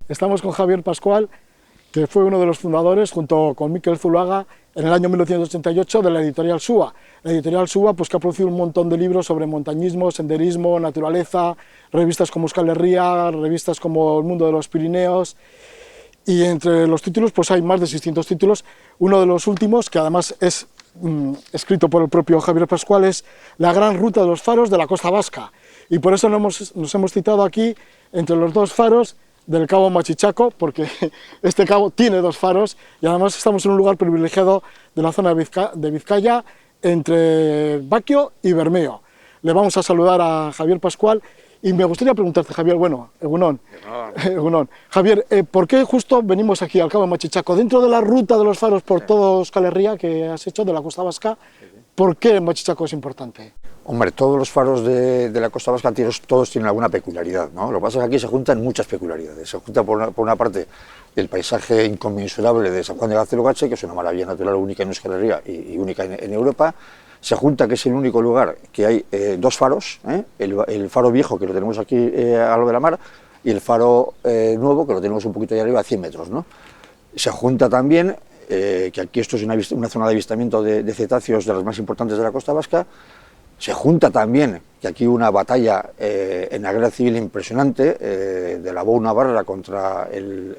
Estamos con Javier Pascual, que fue uno de los fundadores, junto con Miquel Zuluaga, en el año 1988 de la editorial SUA. La editorial SUA, pues, que ha producido un montón de libros sobre montañismo, senderismo, naturaleza, revistas como Euskal Herria, revistas como El Mundo de los Pirineos, y entre los títulos pues hay más de 600 títulos. Uno de los últimos, que además es escrito por el propio Javier Pascual, es La gran ruta de los faros de la costa vasca, y por eso nos hemos citado aquí entre los dos faros del Cabo Machichaco, porque este cabo tiene dos faros, y además estamos en un lugar privilegiado de la zona de Vizcaya, entre Baquio y Bermeo. Le vamos a saludar a Javier Pascual, y me gustaría preguntarte, Javier, bueno, Egunon, Javier, ¿por qué justo venimos aquí al Cabo Machichaco? Dentro de la ruta de los faros por todo Euskal Herria que has hecho, de la costa vasca, ¿por qué Machichaco es importante? Hombre, todos los faros de la costa vasca todos tienen alguna peculiaridad, ¿no? Lo que pasa es que aquí se juntan muchas peculiaridades. Se junta por una parte el paisaje inconmensurable de San Juan de Gaztelugatxe, que es una maravilla natural única en Euskal Herria y única en Europa. Se junta que es el único lugar que hay dos faros, el faro viejo, que lo tenemos aquí a lo de la mar, y el faro nuevo, que lo tenemos un poquito ahí arriba, a 100 metros, ¿no? Se junta también que aquí esto es una zona de avistamiento de cetáceos de las más importantes de la costa vasca. Se junta también que aquí hubo una batalla en la guerra civil impresionante de la Bou Navarra contra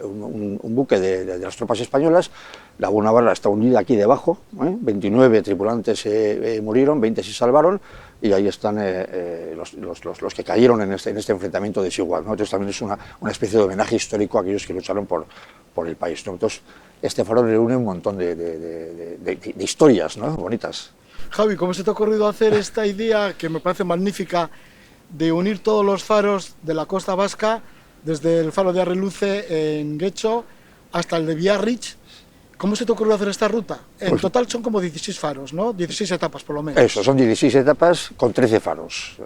un buque de las tropas españolas. La Bou Navarra está hundida aquí debajo, 29 tripulantes murieron, 20 se salvaron, y ahí están los que cayeron en este enfrentamiento desigual, ¿no? Entonces también es una especie de homenaje histórico a aquellos que lucharon por el país, ¿no? Entonces este faro reúne un montón de historias, ¿no? Bonitas. Javi, ¿cómo se te ha ocurrido hacer esta idea, que me parece magnífica, de unir todos los faros de la costa vasca, desde el faro de Arreluce en Getxo hasta el de Biarritz? ¿Cómo se te ocurrió hacer esta ruta? En total son como 16 faros, ¿no? 16 etapas por lo menos. Eso, son 16 etapas con 13 faros,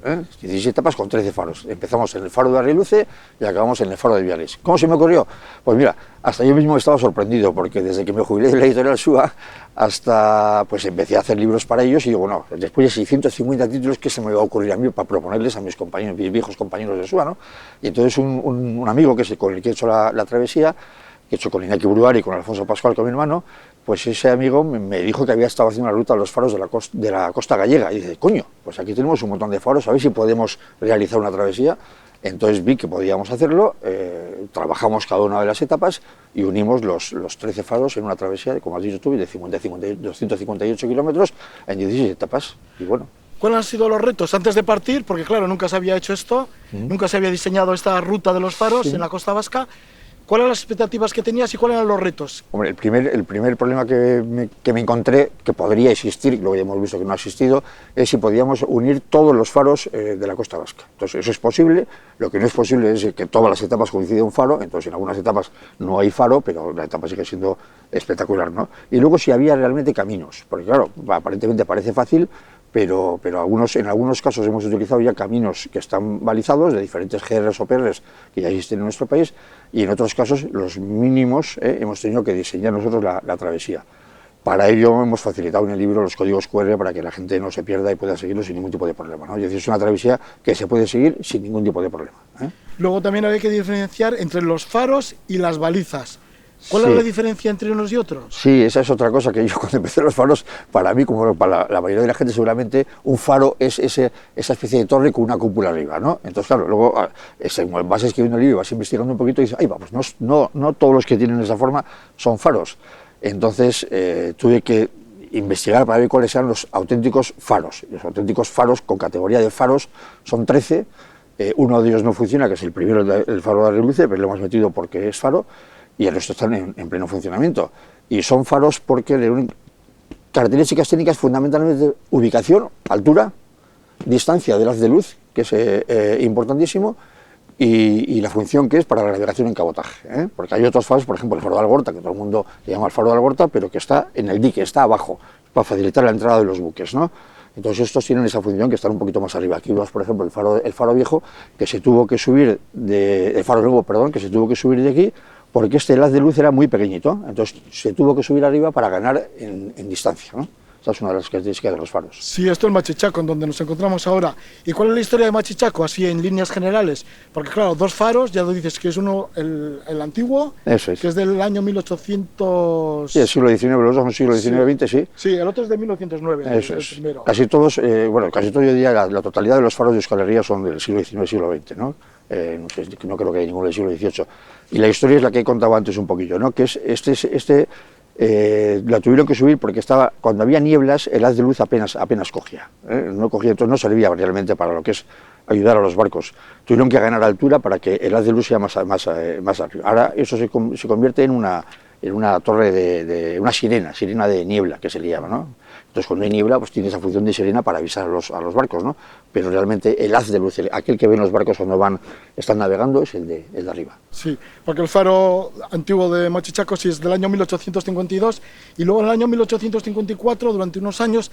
16 etapas con 13 faros. Empezamos en el faro de Arreluce y acabamos en el faro de Biarritz. ¿Cómo se me ocurrió? Pues mira, hasta yo mismo estaba sorprendido, porque desde que me jubilé de la editorial SUA hasta, pues empecé a hacer libros para ellos, y digo, bueno, después de 650 títulos, ¿qué se me va a ocurrir a mí para proponerles a mis compañeros, mis viejos compañeros de SUA, ¿no? Y entonces un amigo con el que he hecho la travesía, que he hecho con Iñaki Buruari y con Alfonso Pascual, con mi hermano, pues ese amigo me dijo que había estado haciendo una ruta a los faros de la costa gallega, y dice, coño, pues aquí tenemos un montón de faros, a ver si podemos realizar una travesía. Entonces vi que podíamos hacerlo, trabajamos cada una de las etapas y unimos los 13 faros en una travesía, como has dicho tú, de 258 kilómetros en 16 etapas, y bueno. ¿Cuáles han sido los retos antes de partir? Porque claro, nunca se había hecho esto, nunca se había diseñado esta ruta de los faros en la costa vasca. ¿Cuáles eran las expectativas que tenías y cuáles eran los retos? Hombre, el primer problema que me encontré, que podría existir, luego ya hemos visto que no ha existido, es si podíamos unir todos los faros de la costa vasca. Entonces eso es posible. Lo que no es posible es que todas las etapas coinciden un faro, entonces en algunas etapas no hay faro, pero la etapa sigue siendo espectacular, ¿no? Y luego si había realmente caminos, porque claro, aparentemente parece fácil, pero en algunos casos hemos utilizado ya caminos que están balizados, de diferentes GRs o PRs que ya existen en nuestro país, y en otros casos los mínimos hemos tenido que diseñar nosotros la travesía. Para ello hemos facilitado en el libro los códigos QR para que la gente no se pierda y pueda seguirlo sin ningún tipo de problema, ¿no? Es decir, es una travesía que se puede seguir sin ningún tipo de problema, Luego también había que diferenciar entre los faros y las balizas. ¿Cuál es la diferencia entre unos y otros? Sí, esa es otra cosa que yo cuando empecé los faros, para mí, como para la mayoría de la gente seguramente, un faro es esa especie de torre con una cúpula arriba, ¿no? Entonces, claro, luego vas escribiendo el libro y vas investigando un poquito y dices, ay, vamos, no todos los que tienen esa forma son faros. Entonces tuve que investigar para ver cuáles eran los auténticos faros. Los auténticos faros con categoría de faros son 13, uno de ellos no funciona, que es el primero, el faro de Arreluce, pero lo hemos metido porque es faro, y el resto están en pleno funcionamiento. Y son faros porque le unen características técnicas fundamentalmente ubicación, altura, distancia del haz de luz, que es importantísimo, y la función que es para la navegación en cabotaje, porque hay otros faros, por ejemplo el faro de Algorta, que todo el mundo le llama el faro de Algorta, pero que está en el dique, está abajo, para facilitar la entrada de los buques, ¿no? Entonces estos tienen esa función que están un poquito más arriba. Aquí vemos, por ejemplo, el faro viejo, que se tuvo que subir el faro nuevo, perdón, que se tuvo que subir de aquí, porque este haz de luz era muy pequeñito, entonces se tuvo que subir arriba para ganar en distancia, ¿no? Esa es una de las características de los faros. Sí, esto es Machichaco, en donde nos encontramos ahora. ¿Y cuál es la historia de Machichaco, así en líneas generales? Porque claro, dos faros, ya lo dices, que es uno, el antiguo, Eso es. que es del año 1800... Sí, el siglo XIX, los dos son siglo XIX-XX, sí. Sí, el otro es de 1909, Eso el es. primero. Casi todos, bueno, casi todo yo diría, la totalidad de los faros de Euskal Herria son del siglo XIX y siglo XX, ¿no? No creo que haya ninguno del siglo XVIII. Y la historia es la que he contado antes un poquillo, ¿no? Que es la tuvieron que subir porque cuando había nieblas el haz de luz apenas cogía, no cogía, entonces no servía realmente para lo que es ayudar a los barcos. Tuvieron que ganar altura para que el haz de luz sea más arriba. Ahora eso se convierte en una torre una sirena de niebla, que se le llama, ¿no? Entonces cuando hay niebla pues tiene esa función de sirena para avisar a los barcos, ¿no? Pero realmente el haz de luz, aquel que ven los barcos cuando están navegando, es el de arriba. Sí, porque el faro antiguo de Machichaco sí es del año 1852 y luego en el año 1854, durante unos años,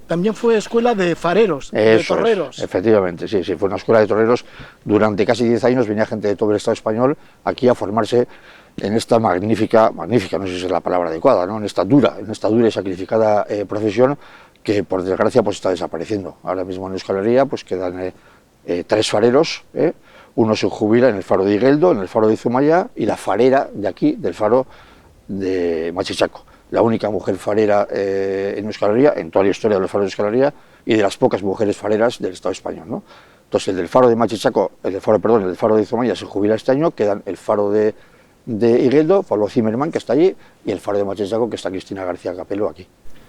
también fue escuela de fareros, de torreros. Efectivamente, sí, fue una escuela de torreros. Durante casi 10 años venía gente de todo el Estado español aquí a formarse en esta magnífica, no sé si es la palabra adecuada, ¿no? en esta dura y sacrificada profesión que por desgracia pues está desapareciendo. Ahora mismo en Euskal Herria pues quedan 3 fareros, uno se jubila en el faro de Igueldo, en el faro de Zumaya, y la farera de aquí, del faro de Machichaco, la única mujer farera en Euskal Herria, en toda la historia de los faros de Euskal Herria, y de las pocas mujeres fareras del Estado español, ¿no? Entonces el del faro de Machichaco, el del faro de Zumaya se jubila este año, quedan el faro de Igueldo, Pablo Zimmerman, que está allí, y el faro de Machichaco, que está Cristina García Capelo aquí.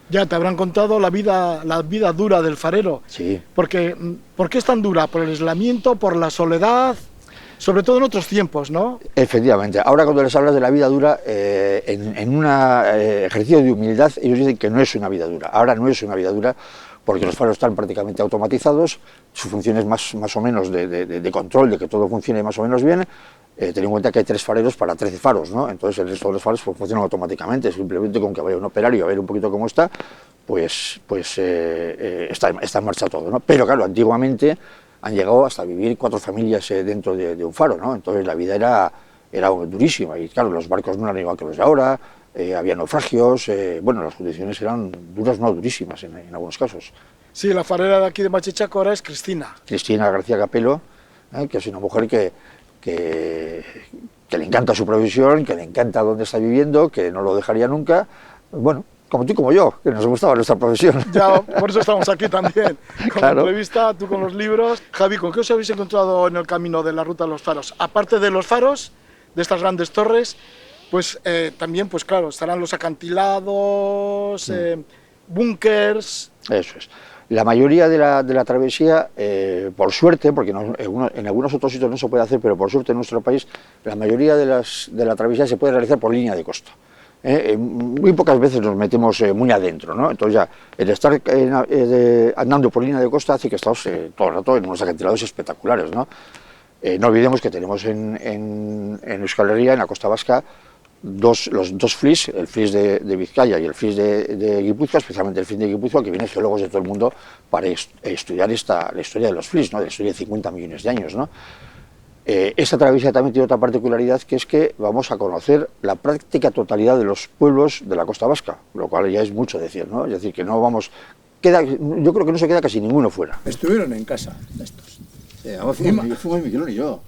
Ya te habrán contado la vida dura del farero. Sí. Porque, ¿por qué es tan dura? ¿Por el aislamiento, por la soledad? Sobre todo en otros tiempos, ¿no? Efectivamente. Ahora cuando les hablas de la vida dura, en un ejercicio de humildad, ellos dicen que no es una vida dura. Ahora no es una vida dura porque los faros están prácticamente automatizados, su función es más o menos de control, de que todo funcione más o menos bien. Ten en cuenta que hay 3 fareros para 13 faros, ¿no? Entonces el resto de los faros pues, funcionan automáticamente, simplemente con que vaya un operario a ver un poquito cómo está, está en marcha todo, ¿no? Pero claro, antiguamente han llegado hasta vivir 4 familias dentro de un faro, ¿no? Entonces la vida era durísima y claro, los barcos no eran igual que los de ahora, había naufragios, bueno, las condiciones eran duras, no durísimas en algunos casos. Sí, la farera de aquí de Machichaco ahora es Cristina. Cristina García Capelo, que es una mujer que le encanta su profesión, que le encanta dónde está viviendo, que no lo dejaría nunca, bueno, como tú y como yo, que nos gustaba nuestra profesión. Ya, por eso estamos aquí también, con Claro. la entrevista, tú con los libros. Javi, ¿con qué os habéis encontrado en el camino de la ruta de los faros? Aparte de los faros, de estas grandes torres, pues también, pues claro, estarán los acantilados, búnkers. Eso es. La mayoría de la travesía, por suerte, porque en algunos otros sitios no se puede hacer, pero por suerte en nuestro país, la mayoría de la travesía se puede realizar por línea de costa. Muy pocas veces nos metemos muy adentro, ¿no? Entonces ya, el estar andando por línea de costa hace que estamos todo el rato en unos acantilados espectaculares, ¿no? No olvidemos que tenemos en Euskal Herria, en la costa vasca, los 2 FLIS, el FLIS de Vizcaya y el FLIS de Guipúzcoa, especialmente el FLIS de Guipúzcoa, que vienen geólogos de todo el mundo para estudiar la historia de los FLIS, ¿no? De la historia de 50 millones de años, ¿no? Esta travesía también tiene otra particularidad, que es que vamos a conocer la práctica totalidad de los pueblos de la costa vasca, lo cual ya es mucho decir, ¿no? Es decir, que no vamos... yo creo que no se queda casi ninguno fuera. Estuvieron en casa estos. Fuimos Miguelón y yo.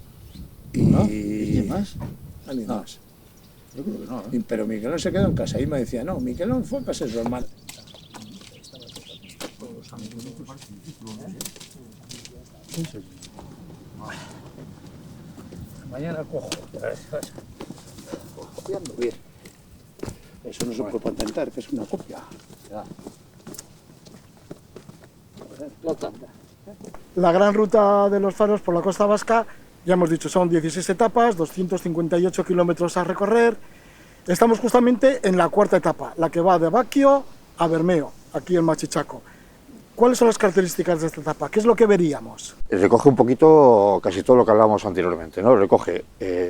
¿No? ¿Y quién más? Alguien No. más. Yo creo que no, Y- Pero Miguelón se quedó en casa. Y me decía, no, Miguelón fue a casa de su hermano. Mañana cojo. Copiando bien. Eso no se puede patentar, que es una copia. La gran ruta de los faros por la costa vasca, ya hemos dicho, son 16 etapas, 258 kilómetros a recorrer. Estamos justamente en la 4ª etapa, la que va de Baquio a Bermeo, aquí en Machichaco. ¿Cuáles son las características de esta etapa? ¿Qué es lo que veríamos? Recoge un poquito casi todo lo que hablábamos anteriormente, ¿no? Recoge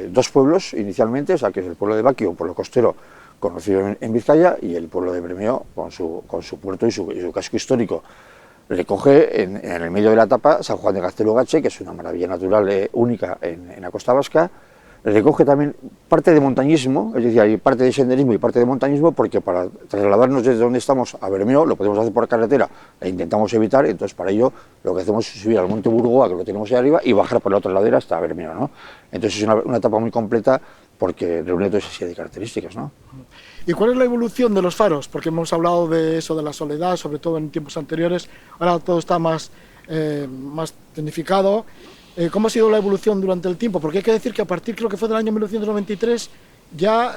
2 pueblos inicialmente, o sea, que es el pueblo de Baquio, un pueblo costero conocido en Vizcaya, y el pueblo de Bermeo con su puerto y su casco histórico. Recoge en el medio de la etapa San Juan de Gaztelugatxe, que es una maravilla natural única en la costa vasca, recoge también parte de montañismo, es decir, hay parte de senderismo y parte de montañismo, porque para trasladarnos desde donde estamos a Bermeo lo podemos hacer por carretera e intentamos evitar, entonces para ello lo que hacemos es subir al Monte Burgoa, que lo tenemos ahí arriba, y bajar por la otra ladera hasta Bermeo, ¿no? Entonces es una etapa muy completa porque reúne toda esa serie de características, ¿no? ¿Y cuál es la evolución de los faros? Porque hemos hablado de eso, de la soledad, sobre todo en tiempos anteriores, ahora todo está más tecnificado. ¿Cómo ha sido la evolución durante el tiempo? Porque hay que decir que a partir, creo que fue del año 1993, ya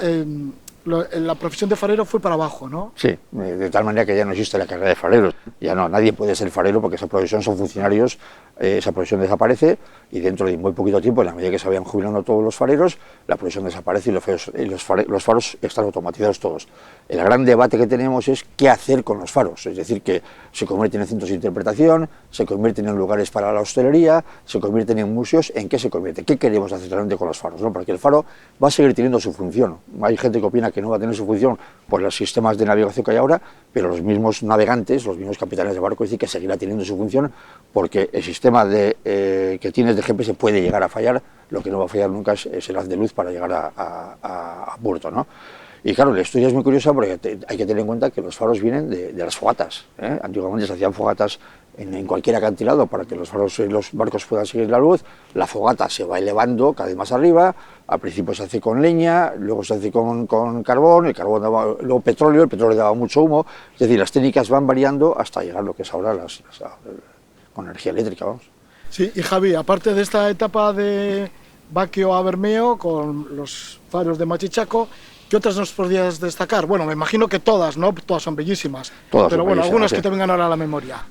la profesión de farero fue para abajo, ¿no? Sí, de tal manera que ya no existe la carrera de fareros, ya no, nadie puede ser farero porque esa profesión son funcionarios, esa profesión desaparece y dentro de muy poquito tiempo, en la medida que se vayan jubilando todos los fareros, la profesión desaparece y los faros están automatizados todos. El gran debate que tenemos es qué hacer con los faros, es decir, que se convierten en centros de interpretación, se convierten en lugares para la hostelería, se convierten en museos, ¿en qué se convierte? ¿Qué queremos hacer realmente con los faros? ¿No? Porque el faro va a seguir teniendo su función, hay gente que opina que no va a tener su función por los sistemas de navegación que hay ahora, pero los mismos navegantes, los mismos capitanes de barco dicen que seguirá teniendo su función porque el sistema que tienes de GPS puede llegar a fallar, lo que no va a fallar nunca es el haz de luz para llegar a puerto, ¿no? Y claro, la historia es muy curiosa porque hay que tener en cuenta que los faros vienen de las fogatas, ¿eh? Antiguamente se hacían fogatas en cualquier acantilado para que los barcos puedan seguir la luz, la fogata se va elevando cada vez más arriba, al principio se hace con leña, luego se hace con carbón, el carbón daba luego petróleo, el petróleo daba mucho humo, es decir, las técnicas van variando hasta llegar a lo que es ahora con energía eléctrica, vamos. Sí, y Javi, aparte de esta etapa de Baquio a Bermeo, con los faros de Machichaco, ¿qué otras nos podrías destacar? Bueno, me imagino que todas, ¿no? Todas son bellísimas, Todas pero son bueno, bellísimas, algunas sí. que te vengan ahora a la memoria.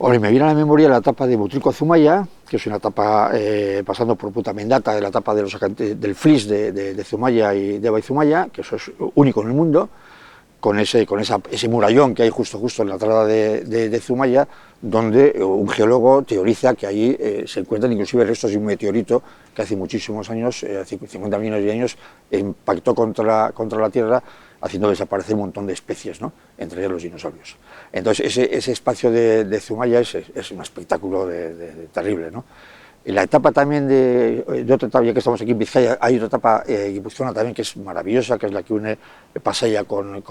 Hombre, me viene a la memoria la etapa de Butrico-Zumaya, que es una etapa pasando por Putamendata, de la etapa del flis de Zumaya y de Eva y Zumaya, que eso es único en el mundo, con ese murallón que hay justo en la entrada de Zumaya, donde un geólogo teoriza que ahí se encuentran inclusive restos de un meteorito que hace muchísimos años, hace 50 millones de años, impactó contra la Tierra, haciendo desaparecer un montón de especies, ¿no? Entre ellas los dinosaurios. Entonces ese espacio de Zumaya es un espectáculo terrible, ¿no? En la etapa también de otra etapa, ya que estamos aquí en Vizcaya, hay otra etapa guipuzcoana también que es maravillosa, que es la que une Pasaia con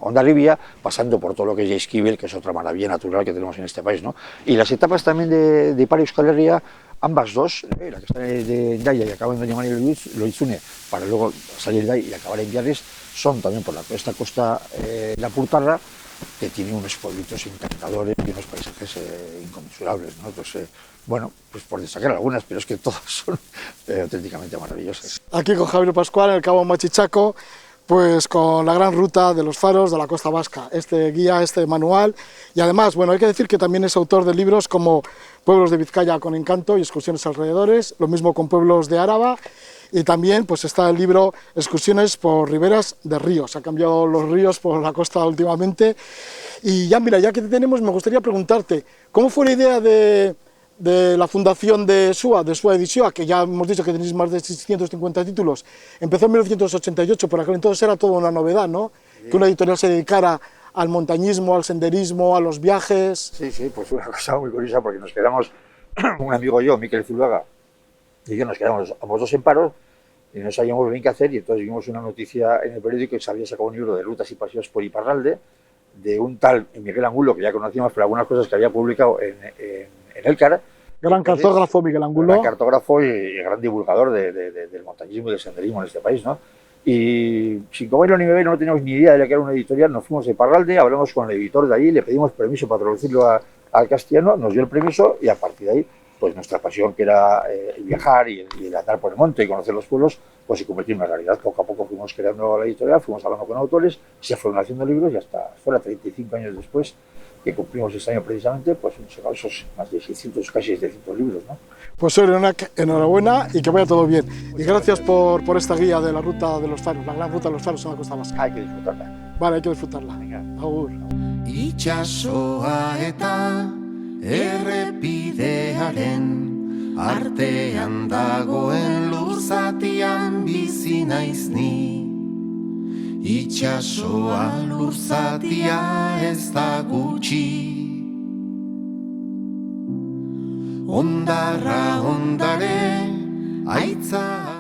Hondarribia, pasando por todo lo que es Jaizkibel, que es otra maravilla natural que tenemos en este país, ¿no? Y las etapas también de Ipar Euskal Herria, ambas dos, la que está de Endaya y acaba en Doña María Loizune, para luego salir de ahí y acabar en Biarritz, son también por esta costa Lapurtarra, que tiene unos pueblitos encantadores y unos paisajes inconmensurables, ¿no? Entonces, bueno, pues por destacar algunas, pero es que todas son auténticamente maravillosas. Aquí con Javier Pascual, en el Cabo Machichaco, pues con la gran ruta de los faros de la costa vasca, este guía, este manual, y además, bueno, hay que decir que también es autor de libros como Pueblos de Vizcaya con encanto y excursiones alrededores, lo mismo con Pueblos de Áraba, y también pues está el libro Excursiones por riberas de ríos, ha cambiado los ríos por la costa últimamente, y ya mira, ya que te tenemos, me gustaría preguntarte, ¿cómo fue la idea de la fundación de SUA Edición, que ya hemos dicho que tenéis más de 650 títulos? Empezó en 1988, por aquel entonces era toda una novedad, ¿no? Sí. Que una editorial se dedicara al montañismo, al senderismo, a los viajes. Sí, pues una cosa muy curiosa, porque nos quedamos, un amigo y yo, Miquel Zuluaga, y yo nos quedamos ambos dos en paro, y no sabíamos bien qué hacer, y entonces vimos una noticia en el periódico que se había sacado un libro de rutas y paseos por Iparralde, de un tal Miguel Angulo, que ya conocíamos, pero algunas cosas que había publicado en Elkar. Gran cartógrafo Miguel Angulo. Gran cartógrafo y gran divulgador del montañismo y del senderismo en este país, ¿no? Y sin comerlo ni beber, no teníamos ni idea de lo que era una editorial, nos fuimos de Iparralde, hablamos con el editor de allí, le pedimos permiso para traducirlo al castellano, nos dio el permiso y a partir de ahí, pues nuestra pasión, que era el viajar y el andar por el monte y conocer los pueblos, pues se convirtió en una realidad. Poco a poco fuimos creando la editorial, fuimos hablando con autores, se fueron haciendo libros y hasta fuera 35 años después, que cumplimos este año precisamente, pues hemos sacado esos más de 600, casi 700 libros, ¿no? Pues enhorabuena y que vaya todo bien. Y gracias por esta guía de la ruta de los faros, la gran ruta de los faros en la costa vasca. Hay que disfrutarla. Vale, hay que disfrutarla. Venga. Agur. Itxasoa eta errepidearen artean dagoen lur zatian bizi naiz ni. Itxasoa lur zatia ez da gutxi. Hondarra hondare, aitza